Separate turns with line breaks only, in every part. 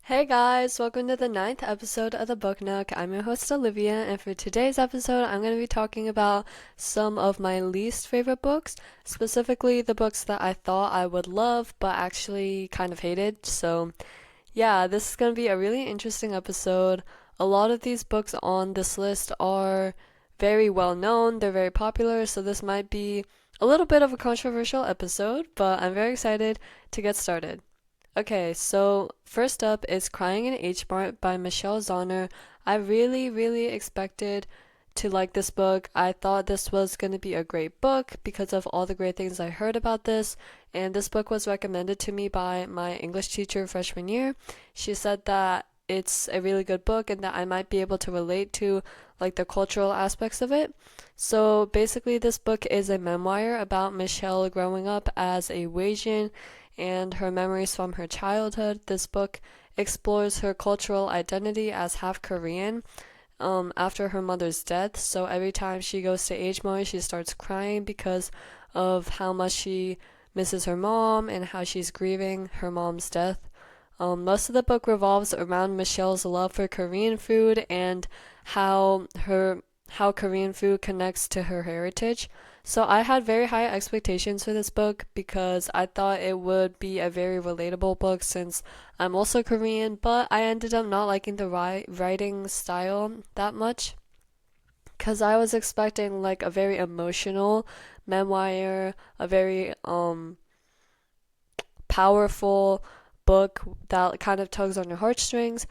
Hey guys, welcome to the ninth episode of the Book Nook. I'm your host Olivia, and for today's episode, I'm going to be talking about some of my least favorite books, specifically the books that I thought I would love but actually kind of hated. So, yeah, this is going to be a really interesting episode. A lot of these books on this list are very well known, they're very popular, so this might be a little bit of a controversial episode, but I'm very excited to get started. Okay, so first up is Crying in H Mart by Michelle Zauner. I really expected to like this book. I thought this was going to be a great book because of all the great things I heard about this, and this book was recommended to me by my English teacher freshman year. She said that it's a really good book and that I might be able to relate to like the cultural aspects of it. So basically this book is a memoir about Michelle growing up as a Asian and her memories from her childhood. This book explores her cultural identity as half Korean after her mother's death. So every time she goes to H Mart, she starts crying because of how much she misses her mom and how she's grieving her mom's death. Most of the book revolves around Michelle's love for Korean food and how Korean food connects to her heritage. So I had very high expectations for this book because I thought it would be a very relatable book since I'm also Korean, but I ended up not liking the writing style that much because I was expecting like a very emotional memoir, a very powerful book that kind of tugs on your heartstrings.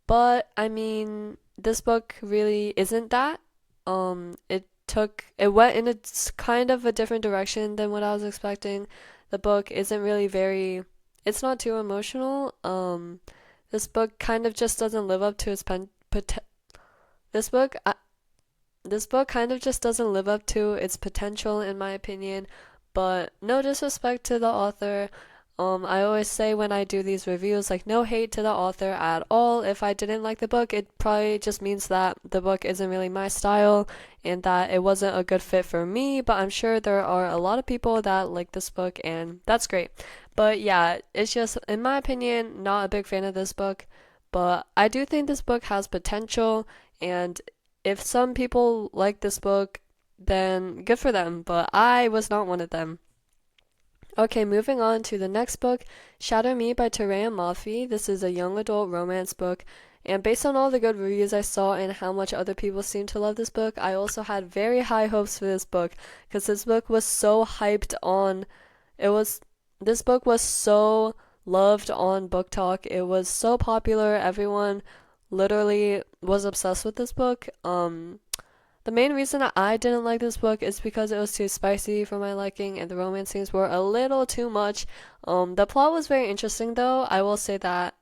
But I mean, this book really isn't that. It went in a kind of a different direction than what I was expecting. The book isn't really very, it's not too emotional. This book kind of just doesn't live up to its this book, I, this book kind of just doesn't live up to its potential in my opinion. But no disrespect to the author. I always say when I do these reviews, like, no hate to the author at all. If I didn't like the book, it probably just means that the book isn't really my style and that it wasn't a good fit for me. But I'm sure there are a lot of people that like this book, and that's great. But yeah, it's just, in my opinion, not a big fan of this book. But I do think this book has potential, and if some people like this book, then good for them. But I was not one of them. Okay, moving on to the next book, Shadow Me by Tareya Mafi. This is a young adult romance book, and based on all the good reviews I saw and how much other people seem to love this book, I also had very high hopes for this book because this book was so hyped on. It was this book was so loved on Book Talk. It was so popular. Everyone literally was obsessed with this book. The main reason I didn't like this book is because it was too spicy for my liking and the romance scenes were a little too much. The plot was very interesting though. I will say that.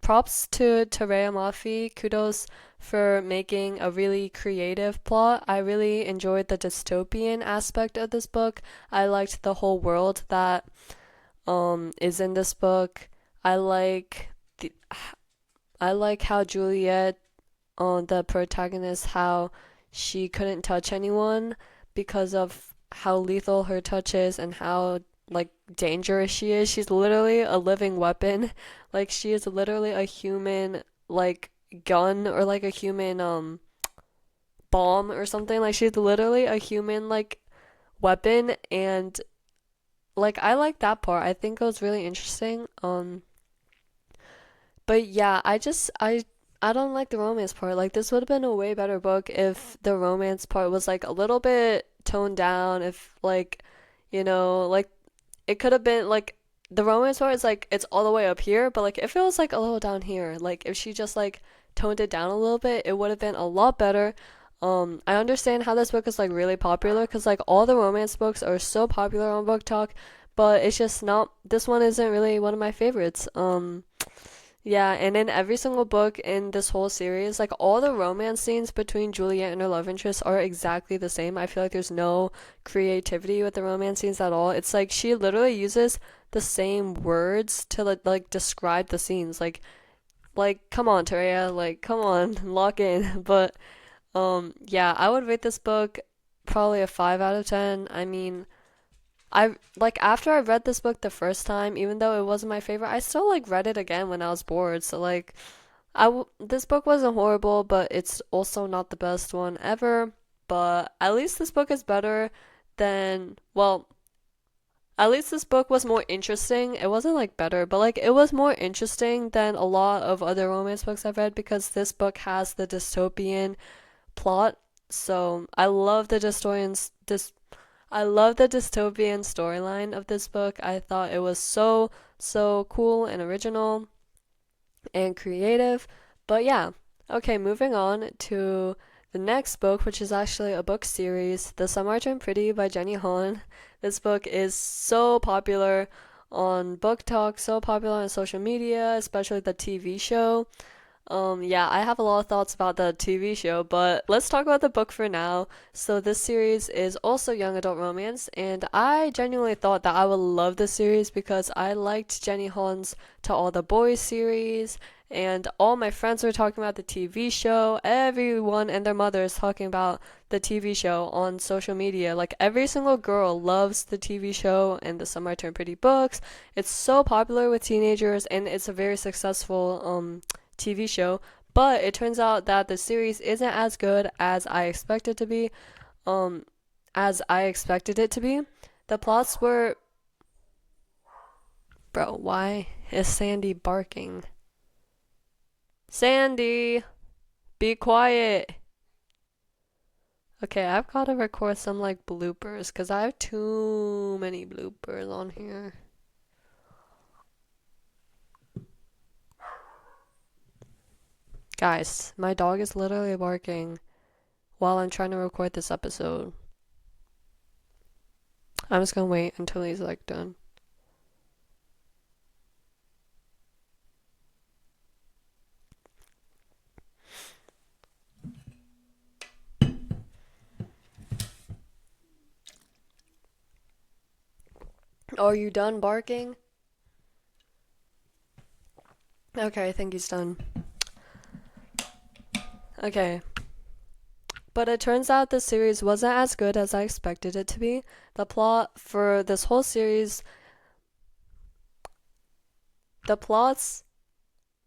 Props to Tareya Mafi. Kudos for making a really creative plot. I really enjoyed the dystopian aspect of this book. I liked the whole world that is in this book. I like the I like how Juliet, the protagonist, how she couldn't touch anyone because of how lethal her touch is and how like dangerous she is. She's literally a living weapon. Like she is literally a human like gun or like a human bomb or something. Like she's literally a human like weapon, and like I like that part. I think it was really interesting. But yeah, I don't like the romance part. Like this would have been a way better book if the romance part was like a little bit toned down. If like, like it could have been like the romance part is like it's all the way up here, but like if it was like a little down here, like if she just like toned it down a little bit, it would have been a lot better. I understand how this book is like really popular because like all the romance books are so popular on Book Talk, but it's just not. This one isn't really one of my favorites. Yeah, and in every single book in this whole series, like all the romance scenes between Juliet and her love interest are exactly the same. I feel like there's no creativity with the romance scenes at all. It's like she literally uses the same words to like describe the scenes. Like come on, Taria, like come on, lock in. But yeah, I would rate this book probably a 5 out of 10. I mean, I like after I read this book the first time, even though it wasn't my favorite, I still like read it again when I was bored. So like this book wasn't horrible, but it's also not the best one ever. But at least this book is better than, well, at least this book was more interesting. It wasn't like better, but like it was more interesting than a lot of other romance books I've read because this book has the dystopian plot. So I love the dystopian storyline of this book. I thought it was so cool and original and creative. But yeah, okay, moving on to the next book, which is actually a book series, The Some Are Turned Pretty by Jenny Han. This book is so popular on Book Talk, so popular on social media, especially the TV show. Yeah, I have a lot of thoughts about the TV show, but let's talk about the book for now. So this series is also young adult romance, and I genuinely thought that I would love this series because I liked Jenny Han's To All the Boys series, and all my friends were talking about the TV show. Everyone and their mother is talking about the TV show on social media. Like every single girl loves the TV show and the Some Are Turned Pretty books. It's so popular with teenagers, and it's a very successful TV show, but it turns out that the series isn't as good as I expected it to be. Um, as I expected it to be. The plots were, bro. Why is Sandy barking? Sandy, be quiet. Okay, I've got to record some like bloopers because I have too many bloopers on here. Guys, my dog is literally barking while I'm trying to record this episode. I'm just gonna wait until he's like done. Are you done barking? Okay, I think he's done. Okay. But it turns out the series wasn't as good as I expected it to be. The plot for this whole series, the plots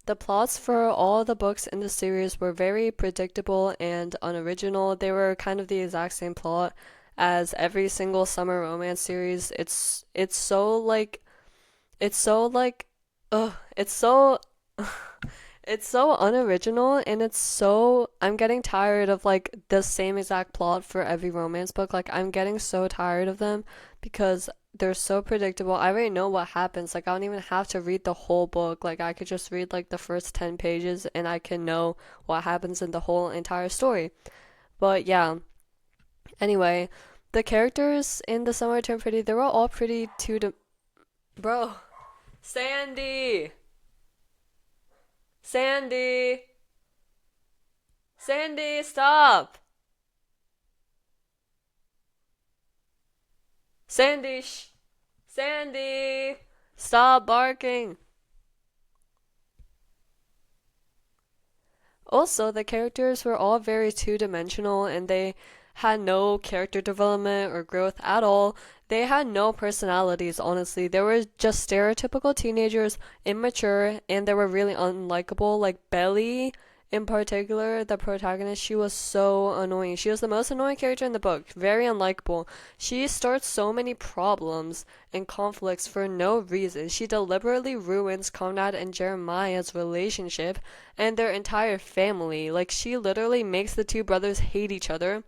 the plots for all the books in the series were very predictable and unoriginal. They were kind of the exact same plot as every single summer romance series. It's so like ugh, it's so it's so unoriginal and it's so I'm getting tired of like the same exact plot for every romance book. Like I'm getting so tired of them because they're so predictable. I already know what happens. Like I don't even have to read the whole book. Like I could just read like the first 10 pages and I can know what happens in the whole entire story. But yeah, anyway, the characters in The Summer Turned Pretty, they were all pretty bro, Sandy. Sandy. Sandy, stop. Sandy, Sandy, stop barking. Also, the characters were all very two-dimensional and they had no character development or growth at all. They had no personalities, honestly. They were just stereotypical teenagers, immature, and they were really unlikable. Like Belly, in particular, the protagonist, she was so annoying. She was the most annoying character in the book. Very unlikable. She starts so many problems and conflicts for no reason. She deliberately ruins Conrad and Jeremiah's relationship and their entire family. Like, she literally makes the two brothers hate each other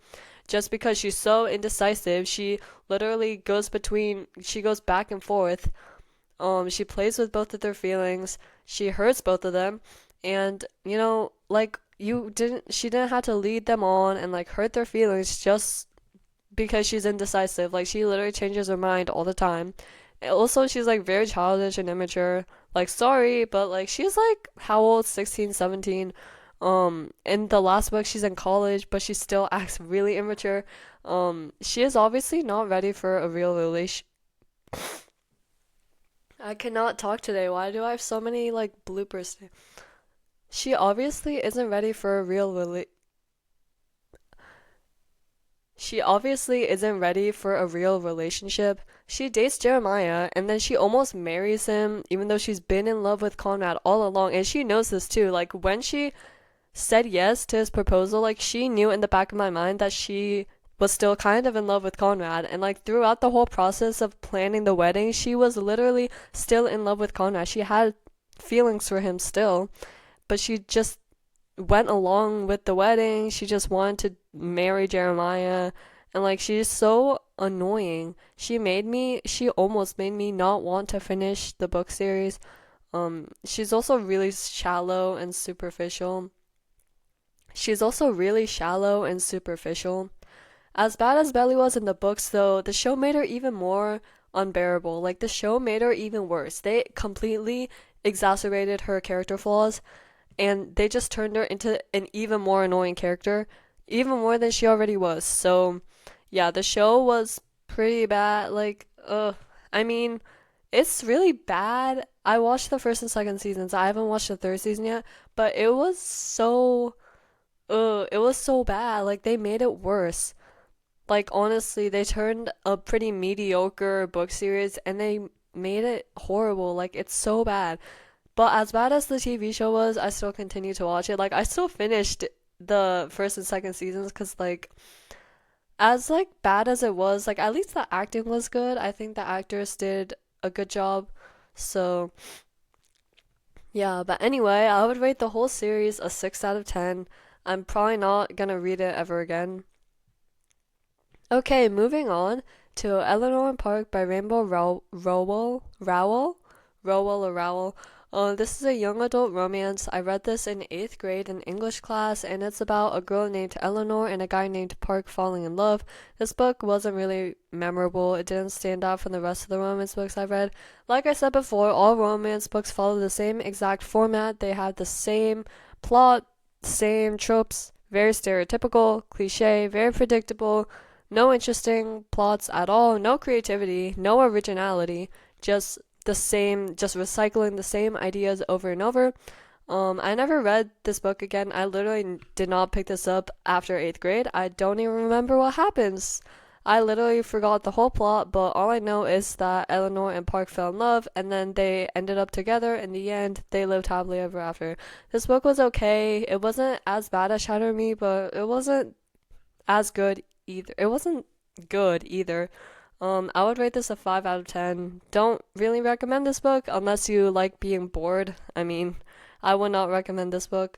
just because she's so indecisive. She goes back and forth. She plays with both of their feelings. She hurts both of them. And, like, she didn't have to lead them on and, like, hurt their feelings just because she's indecisive. Like, she literally changes her mind all the time. And also, she's, like, very childish and immature. Like, sorry, but, like, she's, like, how old? 16, 17. In the last book, she's in college, but she still acts really immature. She is obviously not ready for a real relation. I cannot talk today. Why do I have so many, like, bloopers? She obviously isn't ready for a real she obviously isn't ready for a real relationship. She dates Jeremiah and then she almost marries him, even though she's been in love with Conrad all along. And she knows this too. Like, when she said yes to his proposal, like, she knew in the back of my mind that she was still kind of in love with Conrad. And, like, throughout the whole process of planning the wedding, she was literally still in love with Conrad. She had feelings for him still, but she just went along with the wedding. She just wanted to marry Jeremiah. And like, she's so annoying. She almost made me not want to finish the book series. She's also really shallow and superficial. She's also really shallow and superficial. As bad as Belly was in the books, though, the show made her even more unbearable. Like, the show made her even worse. They completely exacerbated her character flaws and they just turned her into an even more annoying character, even more than she already was. So, yeah, the show was pretty bad. Like, ugh. I mean, it's really bad. I watched the first and second seasons. I haven't watched the third season yet, but it was so bad. Like, they made it worse. Like, honestly, they turned a pretty mediocre book series and they made it horrible. Like, it's so bad. But as bad as the TV show was, I still continue to watch it. Like, I still finished the first and second seasons because, like, as like bad as it was, like, at least the acting was good. I think the actors did a good job. So yeah, but anyway, I would rate the whole series a 6 out of 10. I'm probably not gonna read it ever again. Okay, moving on to Eleanor and Park by Rowell or Rowell. This is a young adult romance. I read this in 8th grade in English class, and it's about a girl named Eleanor and a guy named Park falling in love. This book wasn't really memorable. It didn't stand out from the rest of the romance books I read. Like I said before, all romance books follow the same exact format. They have the same plot, same tropes, very stereotypical, cliche, very predictable, no interesting plots at all, no creativity, no originality, just the same, just recycling the same ideas over and over. I never read this book again. I literally did not pick this up after 8th grade. I don't even remember what happens. I literally forgot the whole plot, but all I know is that Eleanor and Park fell in love, and then they ended up together. In the end, they lived happily ever after. This book was okay. It wasn't as bad as Shatter Me, but it wasn't as good either. It wasn't good either. I would rate this a 5 out of 10. Don't really recommend this book unless you like being bored. I mean, I would not recommend this book.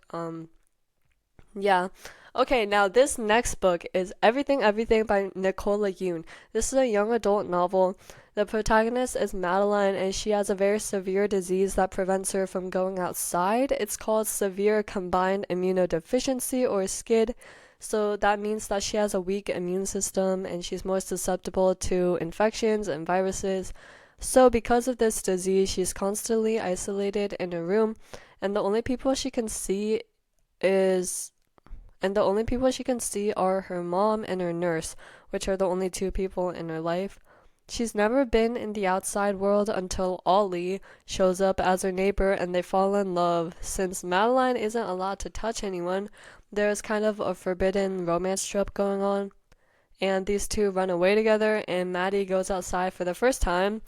Yeah. Okay, now this next book is Everything Everything by Nicola Yoon. This is a young adult novel. The protagonist is Madeline and she has a very severe disease that prevents her from going outside. It's called severe combined immunodeficiency or SCID. So that means that she has a weak immune system and she's more susceptible to infections and viruses. So because of this disease, she's constantly isolated in a room and is the only people she can see are her mom and her nurse, which are the only two people in her life. She's never been in the outside world until Ollie shows up as her neighbor and they fall in love. Since Madeline isn't allowed to touch anyone, there's kind of a forbidden romance trope going on. And these two run away together, and Maddie goes outside for the first time.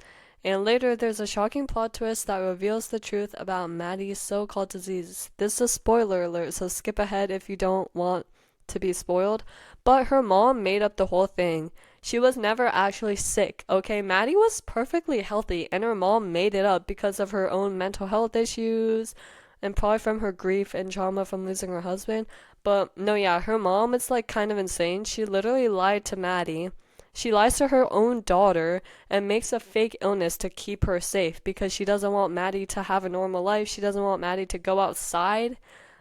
And later, there's a shocking plot twist that reveals the truth about Maddie's so called disease. This is a spoiler alert, so skip ahead if you don't want to be spoiled. But her mom made up the whole thing. She was never actually sick, okay? Maddie was perfectly healthy, and her mom made it up because of her own mental health issues and probably from her grief and trauma from losing her husband. But no, yeah, her mom is like kind of insane. She literally lied to Maddie. She lies to her own daughter and makes a fake illness to keep her safe because she doesn't want Maddie to have a normal life. She doesn't want Maddie to go outside.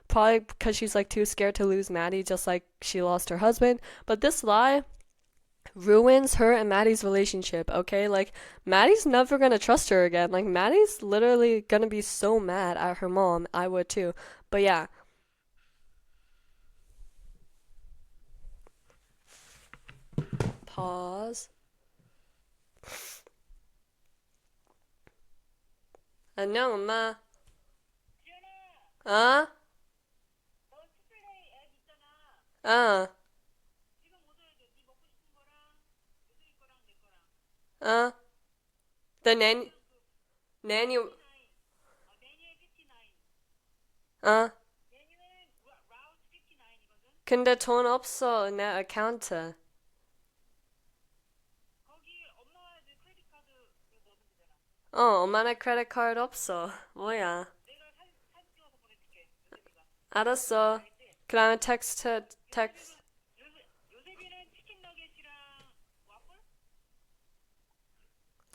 Probably because she's like too scared to lose Maddie, just like she lost her husband. But this lie ruins her and Maddie's relationship, okay? Like, Maddie's never gonna trust her again. Like, Maddie's literally gonna be so mad at her mom. I would too. But yeah, pause. 안녕, 엄마. 어? 어. The nanny, 어. 근데 돈 없어, 내 어카운트. 엄마네 크레딧 카드 없어. 뭐야? 알았어. 그다음에 텍스트.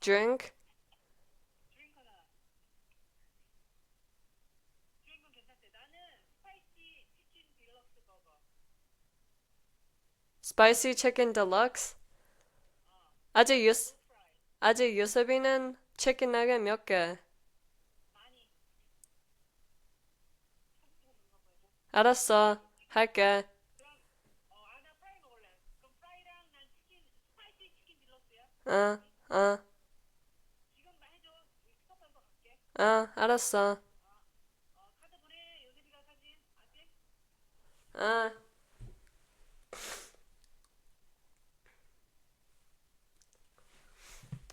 drink. spicy chicken deluxe. 아직 유섭이는 치킨 나게 몇 개? 알았어. 할게. 어, 어, 알았어. 어.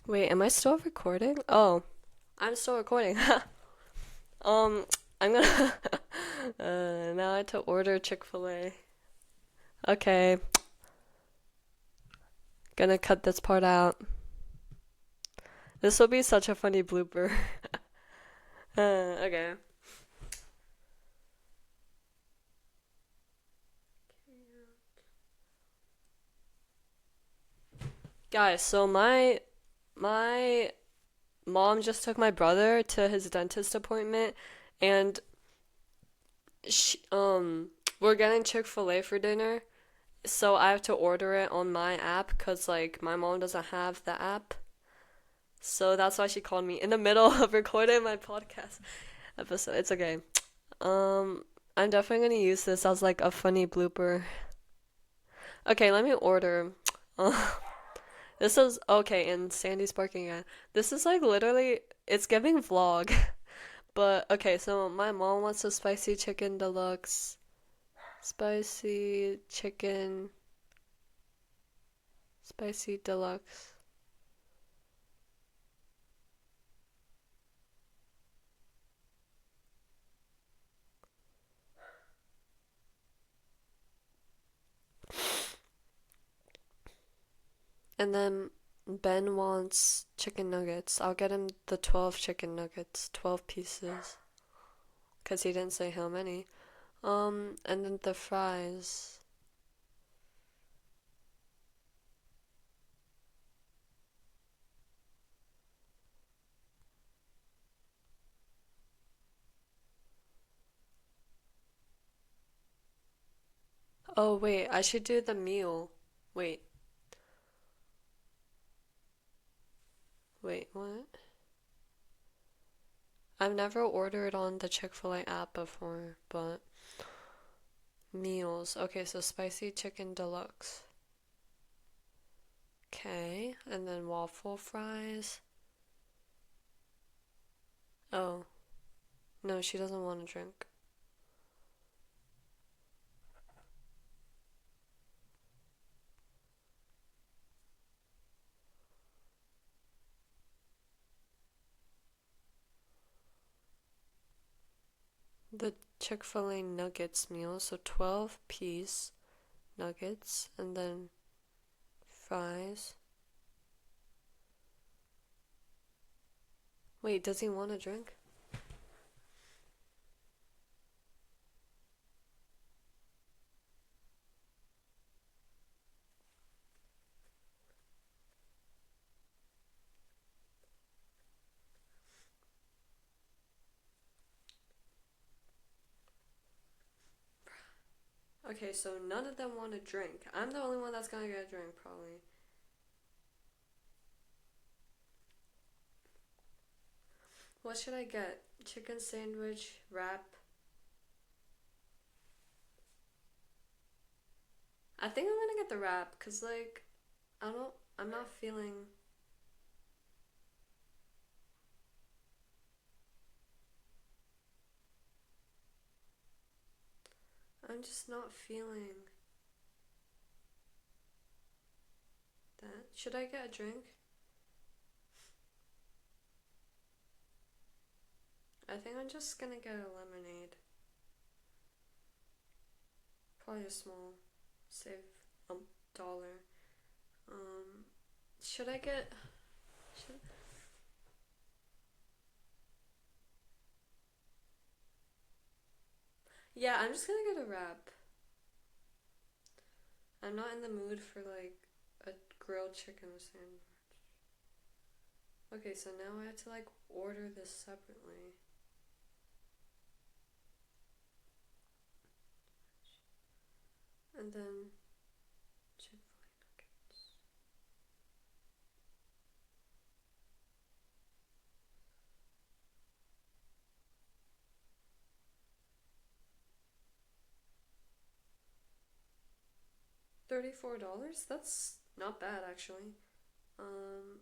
Wait, am I still recording? Oh, I'm still recording. um, I'm gonna. Now I have to order Chick-fil-A. Okay, gonna cut this part out. This will be such a funny blooper. Okay. Guys, so my mom just took my brother to his dentist appointment, and we're getting Chick-fil-A for dinner, so I have to order it on my app because like my mom doesn't have the app. So that's why she called me in the middle of recording my podcast episode. It's okay. Um, I'm definitely gonna use this as like a funny blooper. Okay, let me order. Uh, this is okay, and Sandy's barking at. This is like literally, it's giving vlog. But okay, so my mom wants a spicy chicken deluxe. Spicy chicken. Spicy deluxe. And then Ben wants chicken nuggets. I'll get him the 12 chicken nuggets, 12 pieces. Because he didn't say how many. And then the fries. Oh, wait, I should do the meal. Wait, what? I've never ordered on the Chick-fil-A app before, but meals. Okay, so spicy chicken deluxe. Okay, and then waffle fries. Oh, no, she doesn't want to drink. The Chick-fil-A nuggets meal, so 12 piece nuggets, and then fries. Wait, does he want to drink? Okay, so none of them want to drink. I'm the only one that's gonna get a drink, probably. What should I get? Chicken sandwich, wrap. I think I'm gonna get the wrap, cause like, I'm not feeling. I'm just not feeling that. Should I get a drink? I think I'm just gonna get a lemonade. Probably a small. Save $1. Um, should I get? Should, yeah, I'm just gonna get a wrap. I'm not in the mood for like a grilled chicken sandwich. Okay, so now I have to like order this separately. And then Chick-fil-A nuggets. $34? That's not bad actually. Um,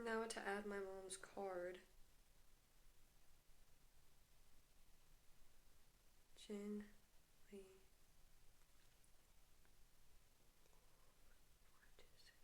now to add my mom's card. Jin Lee. 4266.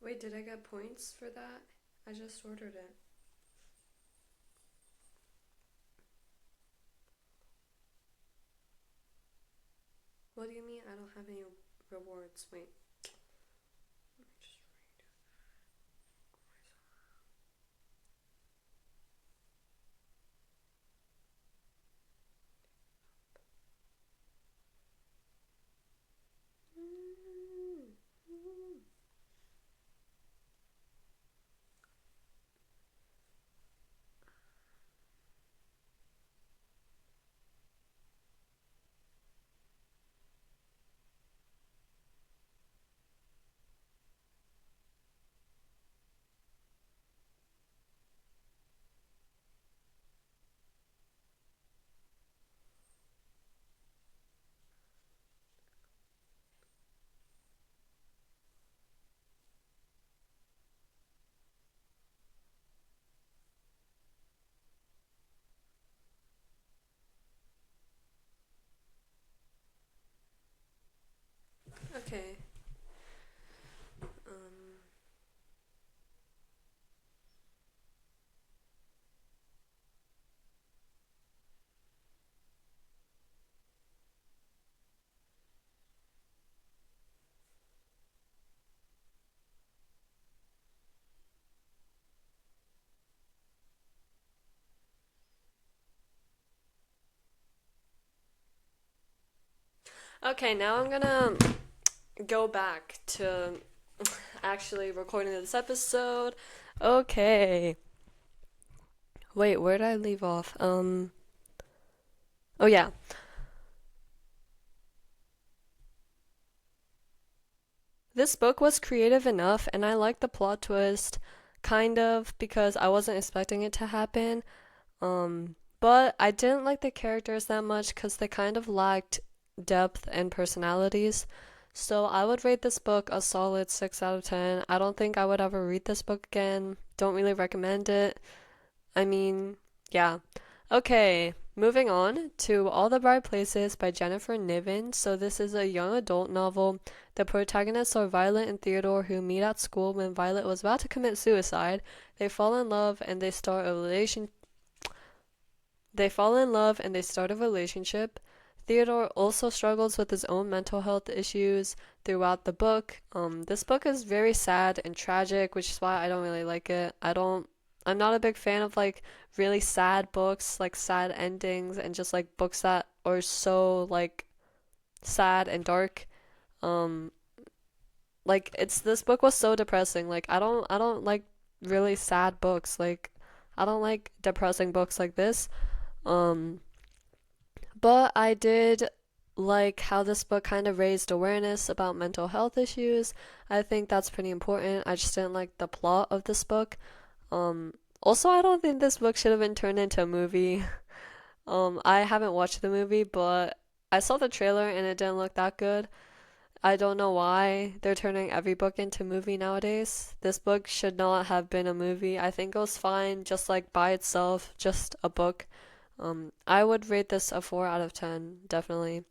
Wait, did I get points for that? I just ordered it. What do you mean I don't have any rewards? Wait. Let me just read it. Okay. Um, Okay, now I'm gonna go back to actually recording this episode. Okay. Wait, where did I leave off? Oh yeah. This book was creative enough and I liked the plot twist kind of because I wasn't expecting it to happen. But I didn't like the characters that much because they kind of lacked depth and personalities. So I would rate this book a solid 6 out of 10. I don't think I would ever read this book again. Don't really recommend it. I mean, yeah. Okay, moving on to All the Bright Places by Jennifer Niven. So this is a young adult novel. The protagonists are Violet and Theodore who meet at school when Violet was about to commit suicide. They fall in love and they start a relationship. Theodore also struggles with his own mental health issues throughout the book. This book is very sad and tragic, which is why I don't really like it. I'm not a big fan of like really sad books, like sad endings, and just like books that are so like sad and dark. Um, like this book was so depressing. Like I don't like really sad books. Like I don't like depressing books like this. Um, but I did like how this book kind of raised awareness about mental health issues. I think that's pretty important. I just didn't like the plot of this book. Also, I don't think this book should have been turned into a movie. I haven't watched the movie, but I saw the trailer and it didn't look that good. I don't know why they're turning every book into a movie nowadays. This book should not have been a movie. I think it was fine just like by itself, just a book. I would rate this a 4 out of 10, definitely.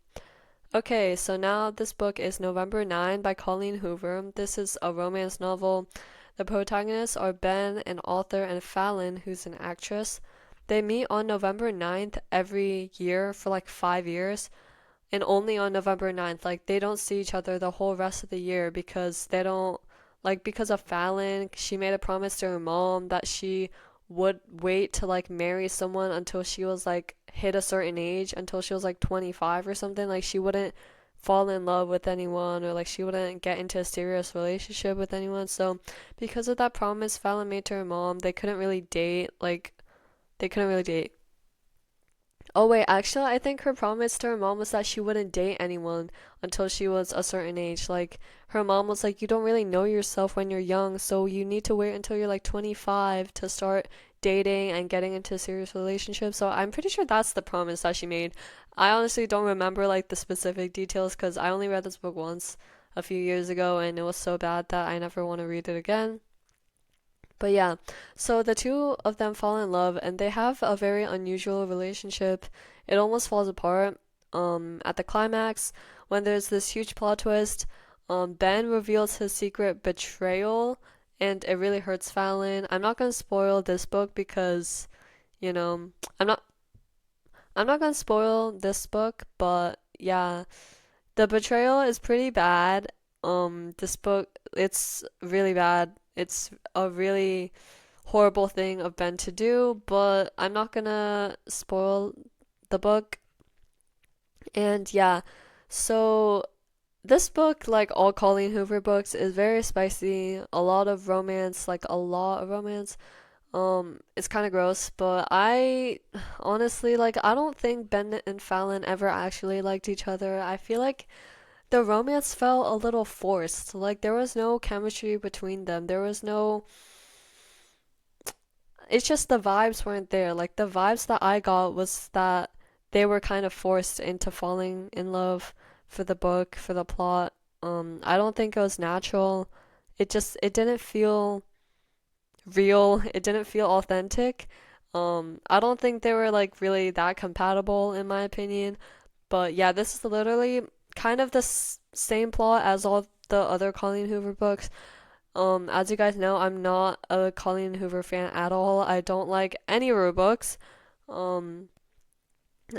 Okay, so now this book is November 9 by Colleen Hoover. This is a romance novel. The protagonists are Ben, an author, and Fallon, who's an actress. They meet on November 9th every year for like 5 years, and only on November 9th. Like, they don't see each other the whole rest of the year because they don't, like, because of Fallon, she made a promise to her mom that she would wait to, like, marry someone until she was, like, hit a certain age, until she was, like, 25 or something. Like, she wouldn't fall in love with anyone or, like, she wouldn't get into a serious relationship with anyone. So, because of that promise Fallon made to her mom, they couldn't really date. Like, they couldn't really date. Oh wait, actually, I think her promise to her mom was that she wouldn't date anyone until she was a certain age. Like, her mom was like, you don't really know yourself when you're young, so you need to wait until you're like 25 to start dating and getting into a serious relationship. So I'm pretty sure that's the promise that she made. I honestly don't remember like the specific details because I only read this book once a few years ago and it was so bad that I never want to read it again. But yeah, so the two of them fall in love and they have a very unusual relationship. It almost falls apart at the climax when there's this huge plot twist. Ben reveals his secret betrayal and it really hurts Fallon. I'm not going to spoil this book because, you know, I'm not I'm not going to spoil this book, but yeah, the betrayal is pretty bad. This book, it's really bad. It's a really horrible thing of Ben to do, but I'm not gonna spoil the book. And yeah, so this book, like all Colleen Hoover books, is very spicy. A lot of romance, like a lot of romance. It's kind of gross, but I honestly like I don't think Ben and Fallon ever actually liked each other. I feel like the romance felt a little forced. Like there was no chemistry between them. There was no it's just the vibes weren't there. Like the vibes that I got was that they were kind of forced into falling in love for the book, for the plot. I don't think it was natural. It didn't feel real. It didn't feel authentic. I don't think they were like really that compatible in my opinion. But yeah, this is literally kind of the same plot as all the other Colleen Hoover books. As you guys know, I'm not a Colleen Hoover fan at all. I don't like any of her books. Um,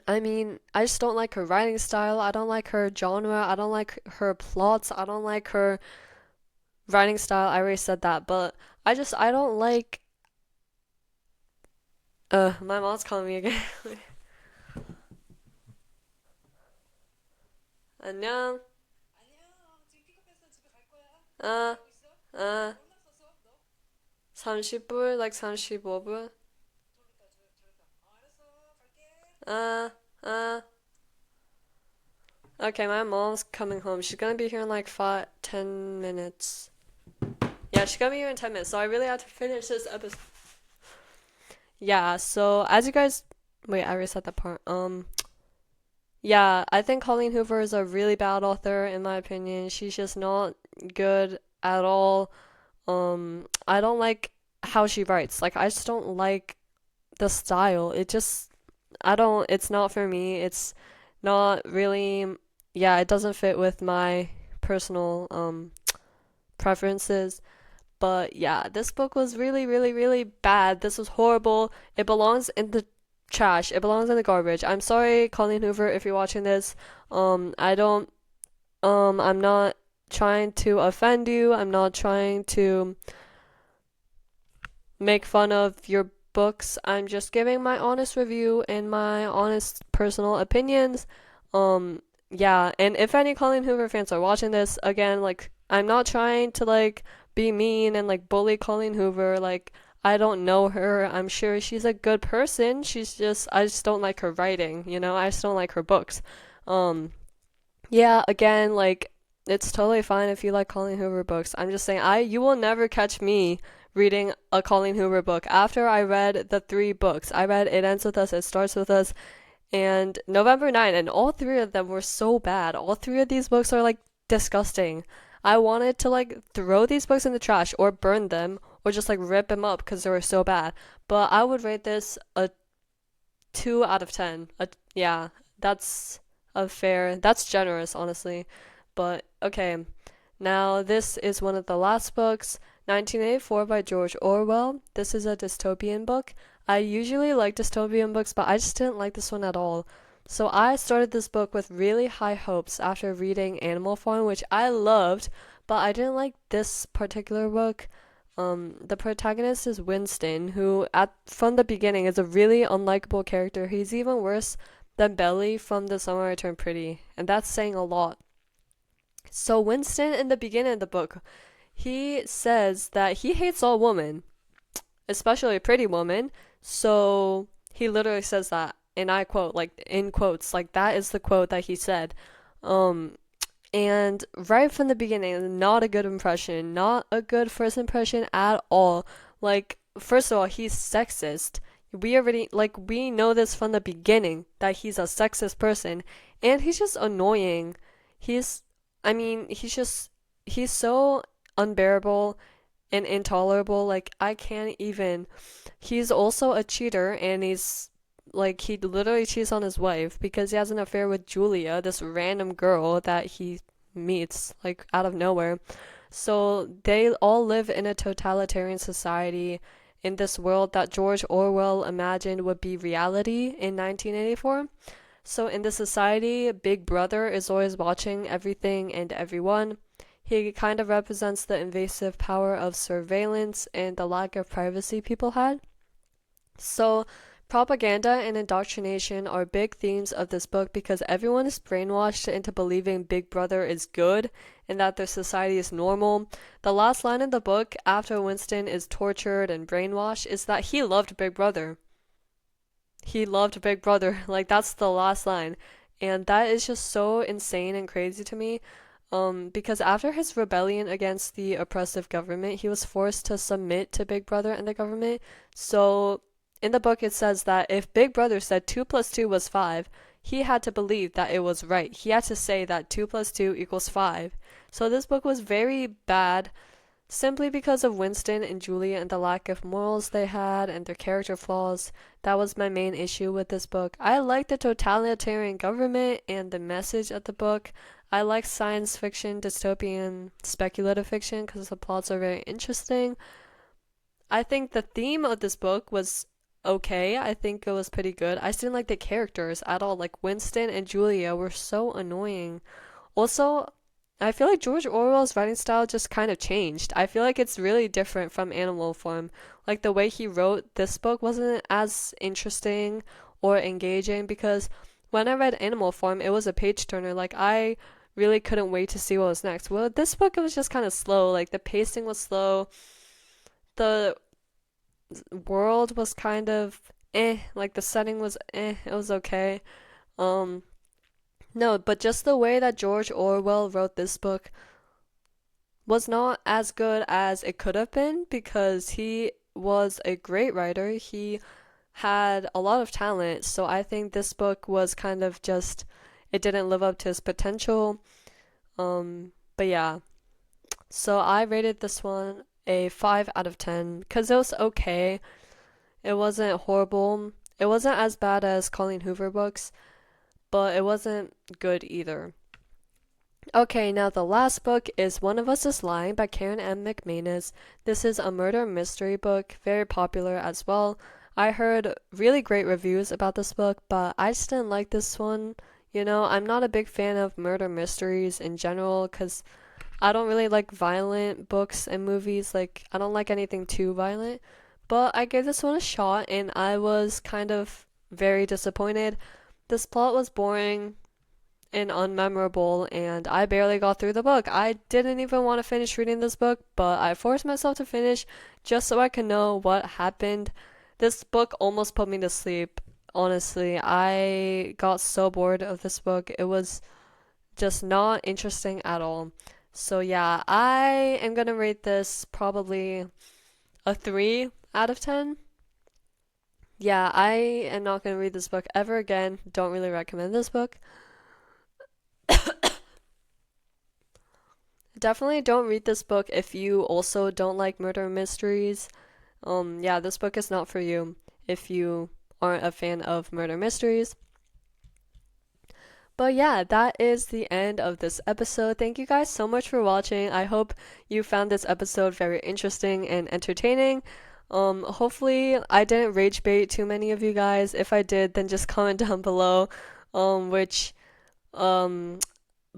I mean, I just don't like her writing style. I don't like her genre. I don't like her plots. I don't like her writing style. I already said that, but I don't like. My mom's calling me again. 안녕. 아, 아, 30불, like 35불. 아, 아. Okay, my mom's coming home. She's gonna be here in like 10 minutes. Yeah, she's gonna be here in 10 minutes, so I really have to finish this episode. Yeah, so as you guys, wait, I reset that part. Yeah, I think Colleen Hoover is a really bad author, in my opinion. She's just not good at all. I don't like how she writes. Like, I just don't like the style. It's not for me. It's not really, yeah, it doesn't fit with my personal, preferences. But yeah, this book was really, really, really bad. This was horrible. It belongs in the trash. It belongs in the garbage. I'm sorry, Colleen Hoover, if you're watching this. I don't, I'm not trying to offend you. I'm not trying to make fun of your books. I'm just giving my honest review and my honest personal opinions. Yeah, and if any Colleen Hoover fans are watching this, again, like, I'm not trying to, like, be mean and, like, bully Colleen Hoover. Like, I don't know her. I'm sure she's a good person. I just don't like her writing, you know? I just don't like her books. Um, yeah, again, like, it's totally fine if you like Colleen Hoover books. I'm just saying, you will never catch me reading a Colleen Hoover book. After I read the three books, I read It Ends With Us, It Starts With Us, and November 9, and all three of them were so bad. All three of these books are like disgusting. I wanted to like throw these books in the trash or burn them or just like rip them up because they were so bad. But I would rate this a 2 out of 10. Yeah, that's that's generous, honestly. But okay, now this is one of the last books, 1984 by George Orwell. This is a dystopian book. I usually like dystopian books, but I just didn't like this one at all. So I started this book with really high hopes after reading Animal Farm, which I loved, but I didn't like this particular book. The protagonist is Winston, who at from the beginning is a really unlikable character. He's even worse than Belly from The Summer I Turned Pretty, and that's saying a lot. So Winston in the beginning of the book, he says that he hates all women, especially pretty women. So he literally says that, and I quote, like in quotes, like that is the quote that he said. Um, and right from the beginning, not a good impression, not a good first impression at all. Like, first of all, he's sexist. We know this from the beginning that he's a sexist person, and he's just annoying. He's, he's so unbearable and intolerable. Like, I can't even. He's also a cheater, and he literally cheats on his wife because he has an affair with Julia, this random girl that he meets, like, out of nowhere. So they all live in a totalitarian society in this world that George Orwell imagined would be reality in 1984. So in this society, Big Brother is always watching everything and everyone. He kind of represents the invasive power of surveillance and the lack of privacy people had. So, propaganda and indoctrination are big themes of this book because everyone is brainwashed into believing Big Brother is good and that their society is normal. The last line in the book, after Winston is tortured and brainwashed, is that he loved Big Brother. He loved Big Brother. Like, that's the last line. And that is just so insane and crazy to me. Because after his rebellion against the oppressive government, he was forced to submit to Big Brother and the government. So in the book, it says that if Big Brother said 2 plus 2 was 5, he had to believe that it was right. He had to say that 2 plus 2 equals 5. So this book was very bad simply because of Winston and Julia and the lack of morals they had and their character flaws. That was my main issue with this book. I like the totalitarian government and the message of the book. I like science fiction, dystopian, speculative fiction because the plots are very interesting. I think the theme of this book was okay. I think it was pretty good. I just didn't like the characters at all. Like Winston and Julia were so annoying. Also, I feel like George Orwell's writing style just kind of changed. I feel like it's really different from Animal Farm. Like the way he wrote this book wasn't as interesting or engaging because when I read Animal Farm, it was a page turner. Like I really couldn't wait to see what was next. Well, this book, it was just kind of slow. Like the pacing was slow. The world was kind of like the setting was it was okay. Um no, but just the way that George Orwell wrote this book was not as good as it could have been because he was a great writer. He had a lot of talent, so I think this book was kind of just it didn't live up to his potential. But yeah. So I rated this one a 5 out of 10 cuz it was okay. It wasn't horrible. It wasn't as bad as Colleen Hoover books, but it wasn't good either. Okay, now the last book is One of Us is Lying by Karen M. McManus. This is a murder mystery book, very popular as well. I heard really great reviews about this book, but I just didn't like this one. You know, I'm not a big fan of murder mysteries in general because I don't really like violent books and movies. Like, I don't like anything too violent. But I gave this one a shot and I was kind of very disappointed. This plot was boring and unmemorable, and I barely got through the book. I didn't even want to finish reading this book, but I forced myself to finish just so I could know what happened. This book almost put me to sleep. Honestly, I got so bored of this book. It was just not interesting at all. So yeah, I am gonna rate this probably a 3 out of 10. Yeah, I am not gonna read this book ever again. Don't really recommend this book. Definitely don't read this book if you also don't like murder mysteries. Yeah, this book is not for you if you aren't a fan of murder mysteries. But yeah, that is the end of this episode. Thank you guys so much for watching. I hope you found this episode very interesting and entertaining. Hopefully I didn't rage bait too many of you guys. If I did, then just comment down below which um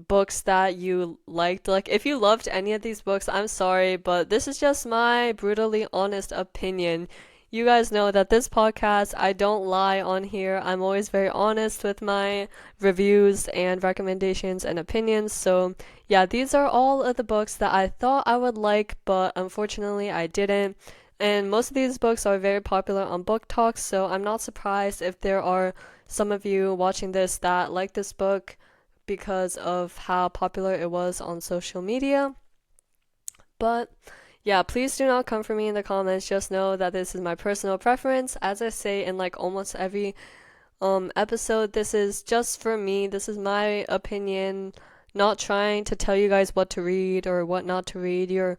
books that you liked. Like, if you loved any of these books, I'm sorry, but this is just my brutally honest opinion. You guys know that this podcast, I don't lie on here. I'm always very honest with my reviews and recommendations and opinions. So, yeah, these are all of the books that I thought I would like, but unfortunately I didn't. And most of these books are very popular on Book Talks, so I'm not surprised if there are some of you watching this that like this book because of how popular it was on social media. But yeah, please do not come for me in the comments. Just know that this is my personal preference. As I say in like almost every episode, this is just for me. This is my opinion. Not trying to tell you guys what to read or what not to read. You're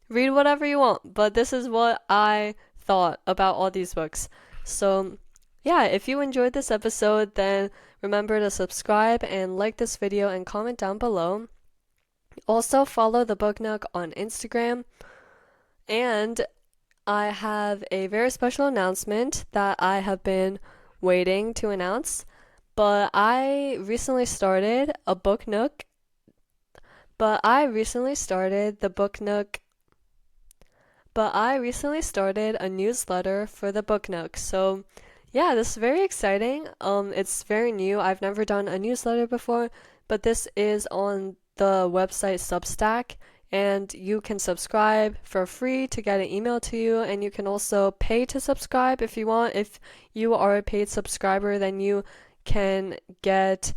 read whatever you want, but this is what I thought about all these books. So yeah, if you enjoyed this episode, then remember to subscribe and like this video and comment down below. Also, follow the Book Nook on Instagram. And I have a very special announcement that I have been waiting to announce. But I recently started a Book Nook. But I recently started the Book Nook. But I recently started a newsletter for the Book Nook. So yeah, this is very exciting. It's very new. I've never done a newsletter before, but this is on the website Substack, and you can subscribe for free to get an email to you, and you can also pay to subscribe if you want. If you are a paid subscriber, then you get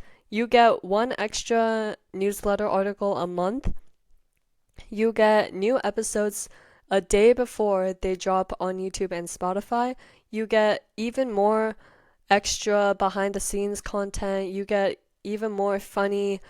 one extra newsletter article a month. You get new episodes a day before they drop on YouTube and Spotify. You get even more extra behind the scenes content. You get even more funny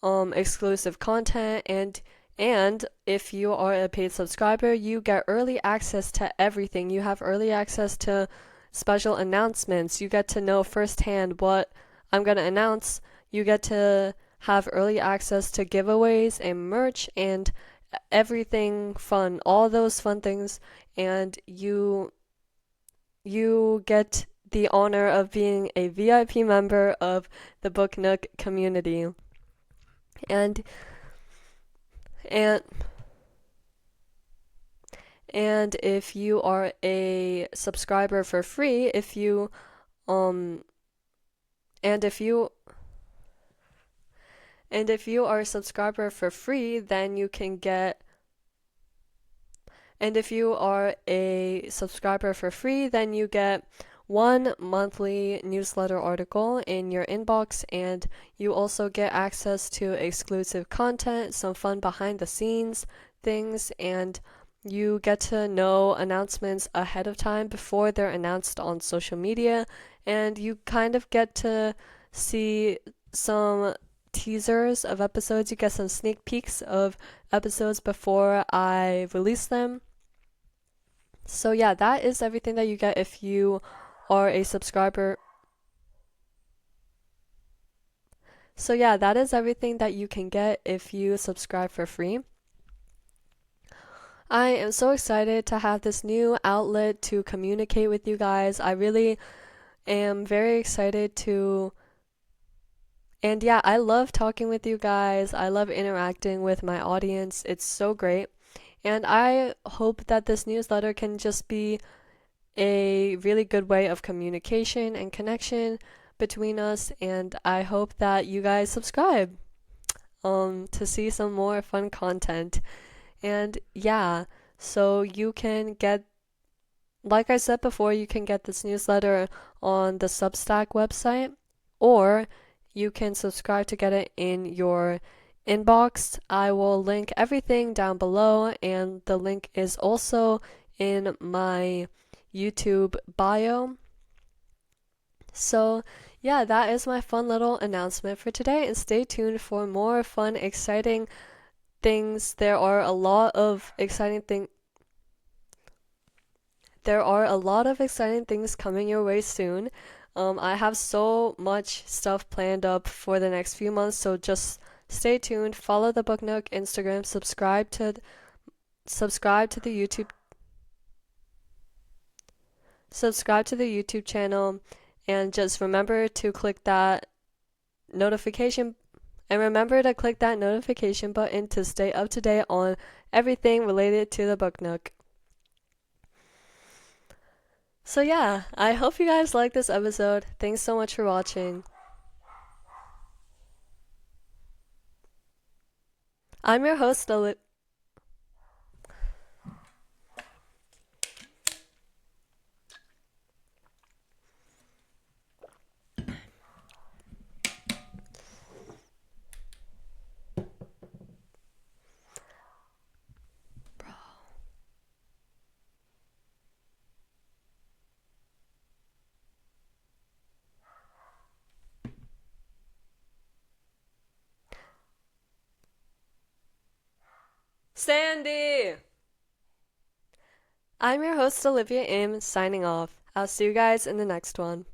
exclusive content, and if you are a paid subscriber, you get early access to everything. You have early access to special announcements. You get to know firsthand what I'm going to announce. You get to have early access to giveaways and merch and everything fun, all those fun things, and you get the honor of being a VIP member of the Book Nook community. And and and if you are a subscriber for free, if you um and if you And if you are a subscriber for free, then you can get And if you are a subscriber for free, then you get one monthly newsletter article in your inbox, and you also get access to exclusive content, some fun behind the scenes things, and you get to know announcements ahead of time before they're announced on social media, and you kind of get to see some teasers of episodes. You get some sneak peeks of episodes before I release them. So yeah, that is everything that you get if you are a subscriber. So yeah, that is everything that you can get if you subscribe for free. I am so excited to have this new outlet to communicate with you guys. I really am very excited to. And yeah, I love talking with you guys. I love interacting with my audience. It's so great. And I hope that this newsletter can just be a really good way of communication and connection between us, and I hope that you guys subscribe to see some more fun content. And yeah, so you can get, like I said before, you can get this newsletter on the Substack website, or you can subscribe to get it in your inbox. I will link everything down below, and the link is also in my YouTube bio. So, yeah, that is my fun little announcement for today, and stay tuned for more fun, exciting things. There are a lot of exciting things coming your way soon. I have so much stuff planned up for the next few months, so just stay tuned. Follow the Book Nook Instagram, subscribe to the YouTube channel, and just remember to click that notification button to stay up to date on everything related to the Book Nook. So yeah, I hope you guys like this episode. Thanks so much for watching. I'm your host, Sandy! I'm your host, Olivia M, signing off. I'll see you guys in the next one.